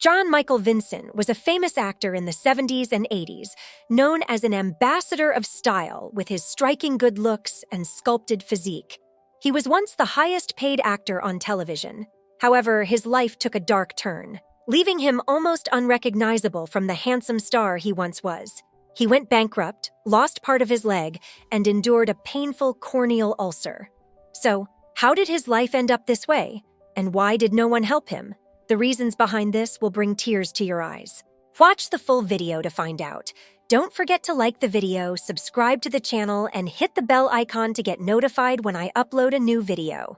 John Michael Vincent was a famous actor in the 70s and 80s, known as an ambassador of style with his striking good looks and sculpted physique. He was once the highest-paid actor on television. However, his life took a dark turn, leaving him almost unrecognizable from the handsome star he once was. He went bankrupt, lost part of his leg, and endured a painful corneal ulcer. So, how did his life end up this way? And why did no one help him? The reasons behind this will bring tears to your eyes. Watch the full video to find out. Don't forget to like the video, subscribe to the channel, and hit the bell icon to get notified when I upload a new video.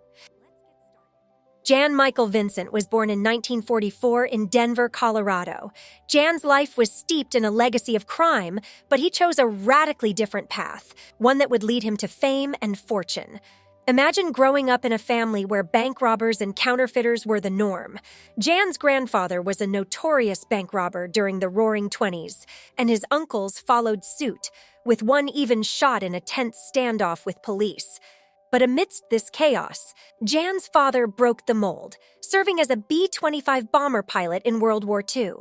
Jan Michael Vincent was born in 1944 in Denver, Colorado. Jan's life was steeped in a legacy of crime, but he chose a radically different path, one that would lead him to fame and fortune. Imagine growing up in a family where bank robbers and counterfeiters were the norm. Jan's grandfather was a notorious bank robber during the Roaring '20s, and his uncles followed suit, with one even shot in a tense standoff with police. But amidst this chaos, Jan's father broke the mold, serving as a B-25 bomber pilot in World War II.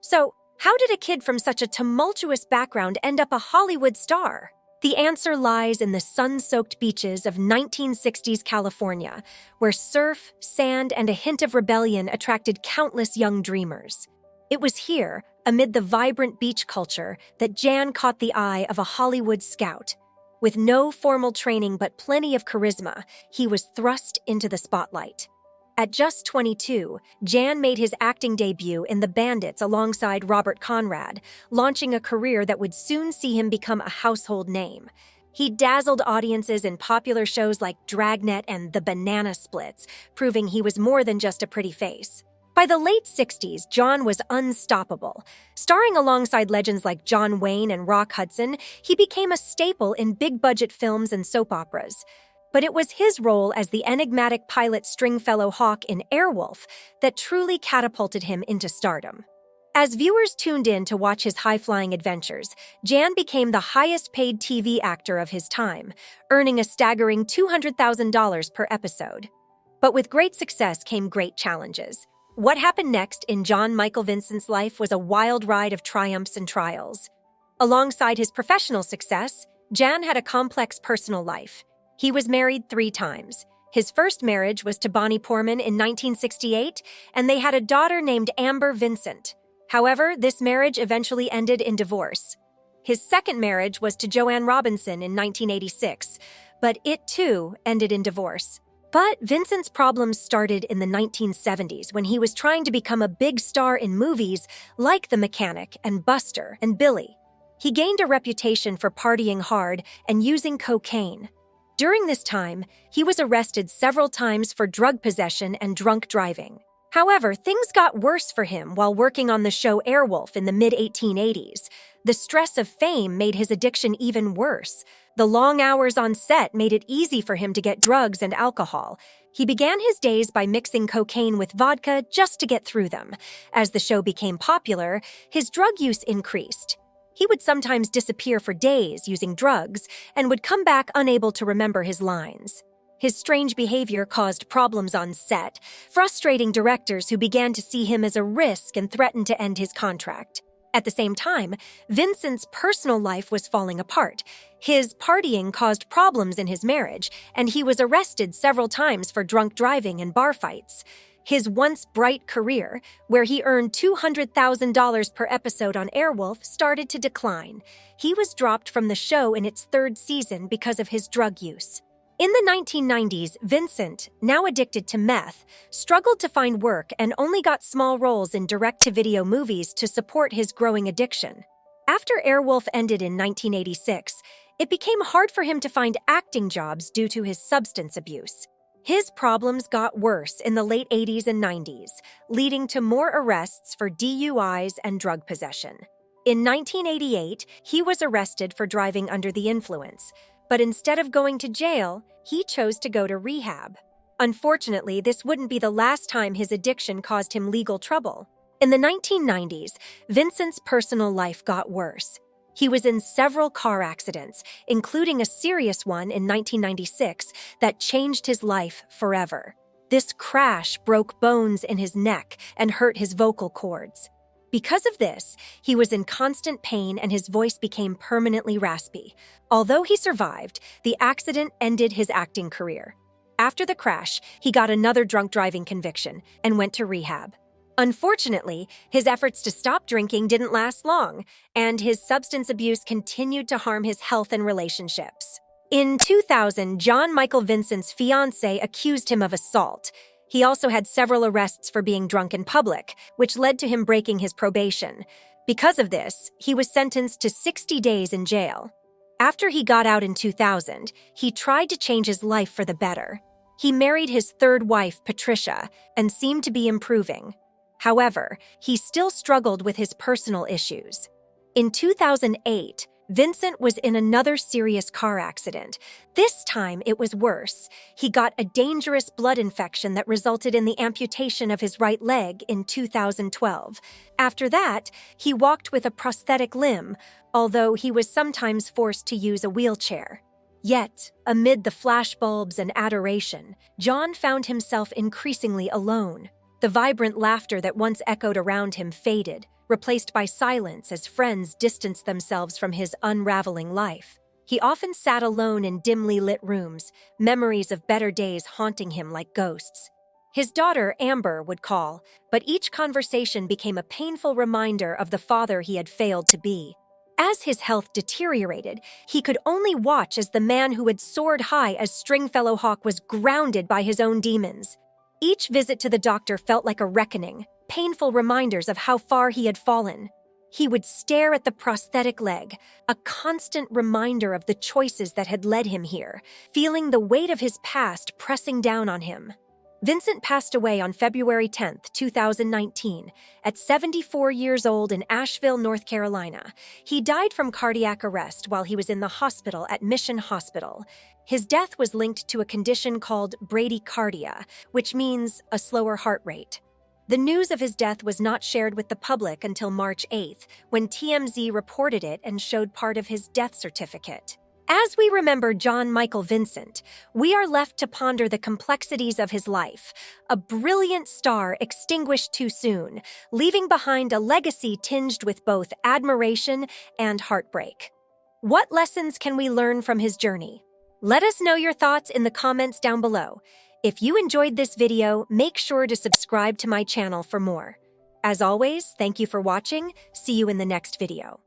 So, how did a kid from such a tumultuous background end up a Hollywood star? The answer lies in the sun-soaked beaches of 1960s California, where surf, sand, and a hint of rebellion attracted countless young dreamers. It was here, amid the vibrant beach culture, that Jan caught the eye of a Hollywood scout. With no formal training but plenty of charisma, he was thrust into the spotlight. At just 22, Jan made his acting debut in The Bandits alongside Robert Conrad, launching a career that would soon see him become a household name. He dazzled audiences in popular shows like Dragnet and The Banana Splits, proving he was more than just a pretty face. By the late 60s, Jan was unstoppable. Starring alongside legends like John Wayne and Rock Hudson, he became a staple in big-budget films and soap operas. But it was his role as the enigmatic pilot Stringfellow Hawk in Airwolf that truly catapulted him into stardom. As viewers tuned in to watch his high-flying adventures, Jan became the highest-paid TV actor of his time, earning a staggering $200,000 per episode. But with great success came great challenges. What happened next in Jan Michael Vincent's life was a wild ride of triumphs and trials. Alongside his professional success, Jan had a complex personal life. He was married 3 times. His first marriage was to Bonnie Poorman in 1968, and they had a daughter named Amber Vincent. However, this marriage eventually ended in divorce. His second marriage was to Joanne Robinson in 1986, but it too ended in divorce. But Vincent's problems started in the 1970s when he was trying to become a big star in movies like The Mechanic and Buster and Billy. He gained a reputation for partying hard and using cocaine. During this time, he was arrested several times for drug possession and drunk driving. However, things got worse for him while working on the show Airwolf in the mid-1880s. The stress of fame made his addiction even worse. The long hours on set made it easy for him to get drugs and alcohol. He began his days by mixing cocaine with vodka just to get through them. As the show became popular, his drug use increased. He would sometimes disappear for days using drugs and would come back unable to remember his lines. His strange behavior caused problems on set, frustrating directors who began to see him as a risk and threatened to end his contract. At the same time, Vincent's personal life was falling apart. His partying caused problems in his marriage, and he was arrested several times for drunk driving and bar fights. His once bright career, where he earned $200,000 per episode on Airwolf, started to decline. He was dropped from the show in its 3rd season because of his drug use. In the 1990s, Vincent, now addicted to meth, struggled to find work and only got small roles in direct-to-video movies to support his growing addiction. After Airwolf ended in 1986, it became hard for him to find acting jobs due to his substance abuse. His problems got worse in the late 80s and 90s, leading to more arrests for DUIs and drug possession. In 1988, he was arrested for driving under the influence, but instead of going to jail, he chose to go to rehab. Unfortunately, this wouldn't be the last time his addiction caused him legal trouble. In the 1990s, Vincent's personal life got worse. He was in several car accidents, including a serious one in 1996 that changed his life forever. This crash broke bones in his neck and hurt his vocal cords. Because of this, he was in constant pain and his voice became permanently raspy. Although he survived, the accident ended his acting career. After the crash, he got another drunk driving conviction and went to rehab. Unfortunately, his efforts to stop drinking didn't last long, and his substance abuse continued to harm his health and relationships. In 2000, John Michael Vincent's fiancée accused him of assault. He also had several arrests for being drunk in public, which led to him breaking his probation. Because of this, he was sentenced to 60 days in jail. After he got out in 2000, he tried to change his life for the better. He married his third wife, Patricia, and seemed to be improving. However, he still struggled with his personal issues. In 2008, Vincent was in another serious car accident. This time, it was worse. He got a dangerous blood infection that resulted in the amputation of his right leg in 2012. After that, he walked with a prosthetic limb, although he was sometimes forced to use a wheelchair. Yet, amid the flashbulbs and adoration, John found himself increasingly alone. The vibrant laughter that once echoed around him faded, replaced by silence as friends distanced themselves from his unraveling life. He often sat alone in dimly lit rooms, memories of better days haunting him like ghosts. His daughter, Amber, would call, but each conversation became a painful reminder of the father he had failed to be. As his health deteriorated, he could only watch as the man who had soared high as Stringfellow Hawk was grounded by his own demons. Each visit to the doctor felt like a reckoning, painful reminders of how far he had fallen. He would stare at the prosthetic leg, a constant reminder of the choices that had led him here, feeling the weight of his past pressing down on him. Vincent passed away on February 10, 2019, at 74 years old in Asheville, North Carolina. He died from cardiac arrest while he was in the hospital at Mission Hospital. His death was linked to a condition called bradycardia, which means a slower heart rate. The news of his death was not shared with the public until March 8th, when TMZ reported it and showed part of his death certificate. As we remember John Michael Vincent, we are left to ponder the complexities of his life, a brilliant star extinguished too soon, leaving behind a legacy tinged with both admiration and heartbreak. What lessons can we learn from his journey? Let us know your thoughts in the comments down below. If you enjoyed this video, make sure to subscribe to my channel for more. As always, thank you for watching. See you in the next video.